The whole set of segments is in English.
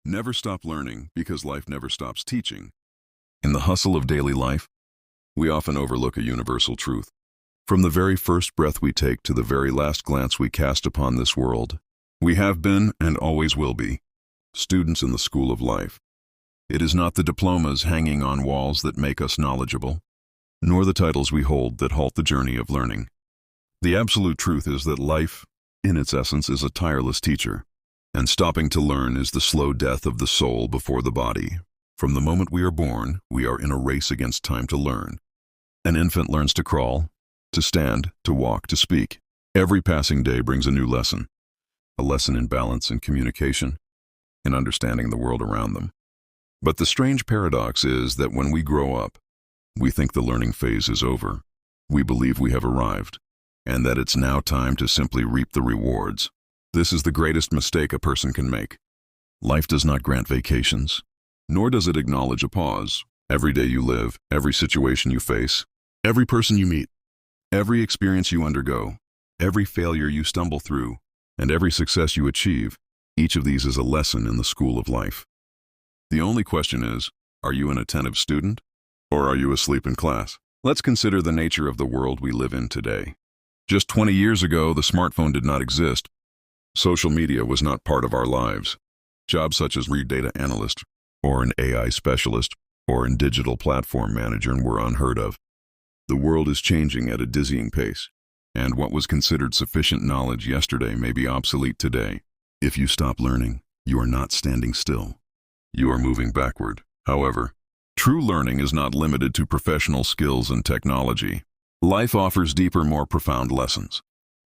Never stop learning because life never stops teaching. In the hustle of daily life, we often overlook a universal truth. From the very first breath we take to the very last glance we cast upon this world, we have been and always will be students in the school of life. It is not the diplomas hanging on walls that make us knowledgeable, nor the titles we hold that halt the journey of learning. The absolute truth is that life, in its essence, is a tireless teacher, and stopping to learn is the slow death of the soul before the body. From the moment we are born, we are in a race against time to learn. An infant learns to crawl, to stand, to walk, to speak. Every passing day brings a new lesson. A lesson in balance and communication, in understanding the world around them. But the strange paradox is that when we grow up, we think the learning phase is over. We believe we have arrived, and that it's now time to simply reap the rewards. This is the greatest mistake a person can make. Life does not grant vacations, nor does it acknowledge a pause. Every day you live, every situation you face, every person you meet, every experience you undergo, every failure you stumble through, and every success you achieve, each of these is a lesson in the school of life. The only question is, are you an attentive student, or are you asleep in class? Let's consider the nature of the world we live in today. Just 20 years ago, the smartphone did not exist. Social media was not part of our lives. Jobs such as data analyst, or an AI specialist, or a digital platform manager were unheard of. The world is changing at a dizzying pace, and what was considered sufficient knowledge yesterday may be obsolete today. If you stop learning, you are not standing still. You are moving backward. However, true learning is not limited to professional skills and technology. Life offers deeper, more profound lessons.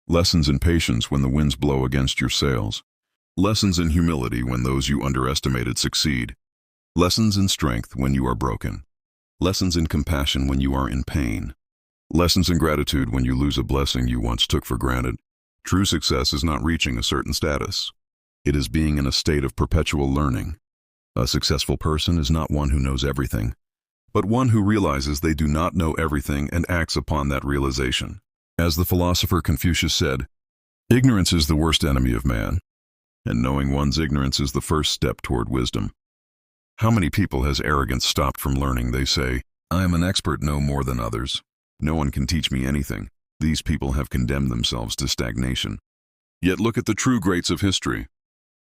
Lessons in patience when the winds blow against your sails. Lessons in humility when those you underestimated succeed. Lessons in strength when you are broken. Lessons in compassion when you are in pain. Lessons in gratitude when you lose a blessing you once took for granted. True success is not reaching a certain status. It is being in a state of perpetual learning. A successful person is not one who knows everything, but one who realizes they do not know everything and acts upon that realization. As the philosopher Confucius said, ignorance is the worst enemy of man, and knowing one's ignorance is the first step toward wisdom. How many people has arrogance stopped from learning? They say, I am an expert, know more than others. No one can teach me anything. These people have condemned themselves to stagnation. Yet look at the true greats of history.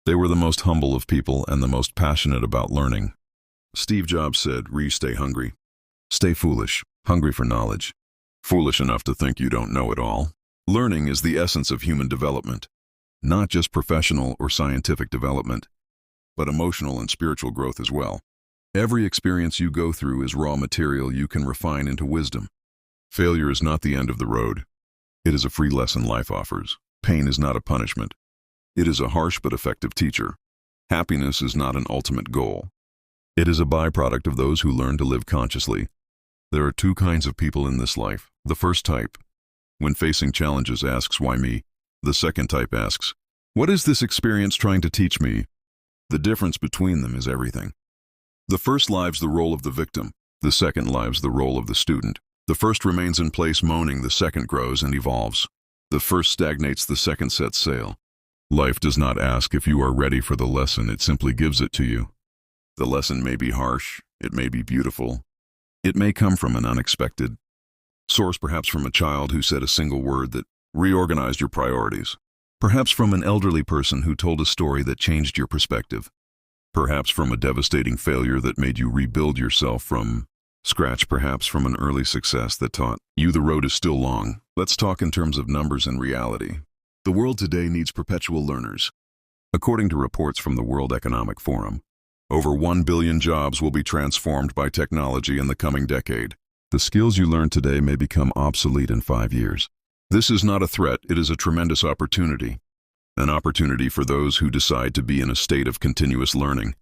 They were the most humble of people and the most passionate about learning. Steve Jobs said, stay hungry. Stay foolish, hungry for knowledge. Foolish enough to think you don't know it all. Learning is the essence of human development. Not just professional or scientific development, but emotional and spiritual growth as well. Every experience you go through is raw material you can refine into wisdom. Failure is not the end of the road. It is a free lesson life offers. Pain is not a punishment. It is a harsh but effective teacher. Happiness is not an ultimate goal. It is a byproduct of those who learn to live consciously. There are two kinds of people in this life. The first type, when facing challenges, asks, why me? The second type asks, what is this experience trying to teach me? The difference between them is everything. The first lives the role of the victim. The second lives the role of the student. The first remains in place moaning, the second grows and evolves. The first stagnates, the second sets sail. Life does not ask if you are ready for the lesson, it simply gives it to you. The lesson may be harsh, it may be beautiful. It may come from an unexpected source, perhaps from a child who said a single word that reorganized your priorities. Perhaps from an elderly person who told a story that changed your perspective. Perhaps from a devastating failure that made you rebuild yourself from scratch. Perhaps from an early success that taught you the road is still long. Let's talk in terms of numbers and reality. The world today needs perpetual learners. According to reports from the World Economic Forum, over 1 billion jobs will be transformed by technology in the coming decade. The skills you learn today may become obsolete in 5 years. This is not a threat, it is a tremendous opportunity. An opportunity for those who decide to be in a state of continuous learning.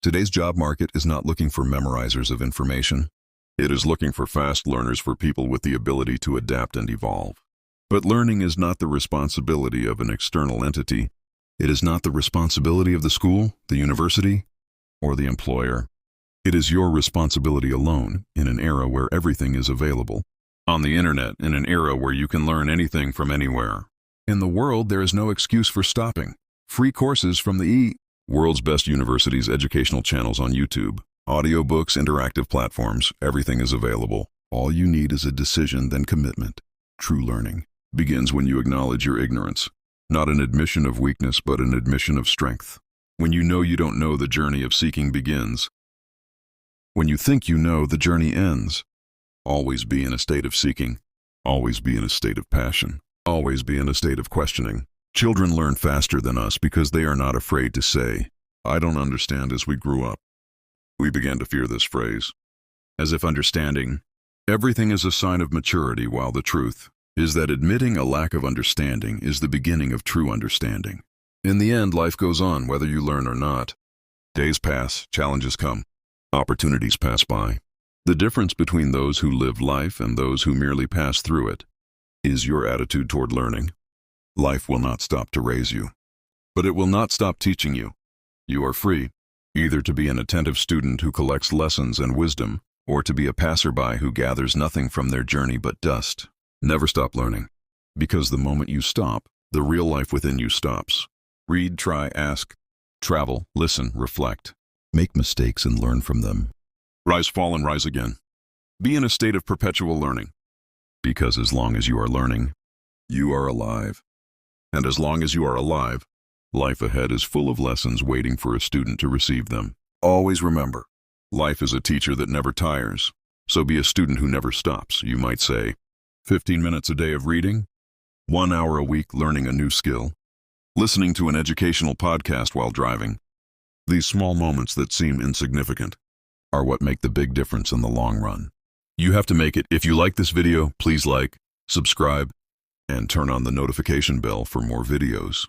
Today's job market is not looking for memorizers of information. It is looking for fast learners, for people with the ability to adapt and evolve. But learning is not the responsibility of an external entity. It is not the responsibility of the school, the university, or the employer. It is your responsibility alone in an era where everything is available. On the internet, in an era where you can learn anything from anywhere. In the world, there is no excuse for stopping. Free courses from the World's best universities, educational channels on YouTube, audiobooks, interactive platforms, everything is available. All you need is a decision, then commitment. True learning begins when you acknowledge your ignorance. Not an admission of weakness, but an admission of strength. When you know you don't know, the journey of seeking begins. When you think you know, the journey ends. Always be in a state of seeking. Always be in a state of passion. Always be in a state of questioning. Children learn faster than us because they are not afraid to say, "I don't understand." As we grew up, we began to fear this phrase, as if understanding everything is a sign of maturity, while the truth is that admitting a lack of understanding is the beginning of true understanding. In the end, life goes on whether you learn or not. Days pass, challenges come, opportunities pass by. The difference between those who live life and those who merely pass through it is your attitude toward learning. Life will not stop to raise you, but it will not stop teaching you. You are free, either to be an attentive student who collects lessons and wisdom, or to be a passerby who gathers nothing from their journey but dust. Never stop learning, because the moment you stop, the real life within you stops. Read, try, ask, travel, listen, reflect. Make mistakes and learn from them. Rise, fall, and rise again. Be in a state of perpetual learning, because as long as you are learning, you are alive. And as long as you are alive, life ahead is full of lessons waiting for a student to receive them. Always remember, life is a teacher that never tires, so be a student who never stops. You might say, 15 minutes a day of reading, 1 hour a week learning a new skill, listening to an educational podcast while driving. These small moments that seem insignificant are what make the big difference in the long run. You have to make it. If you like this video, please like, subscribe, and turn on the notification bell for more videos.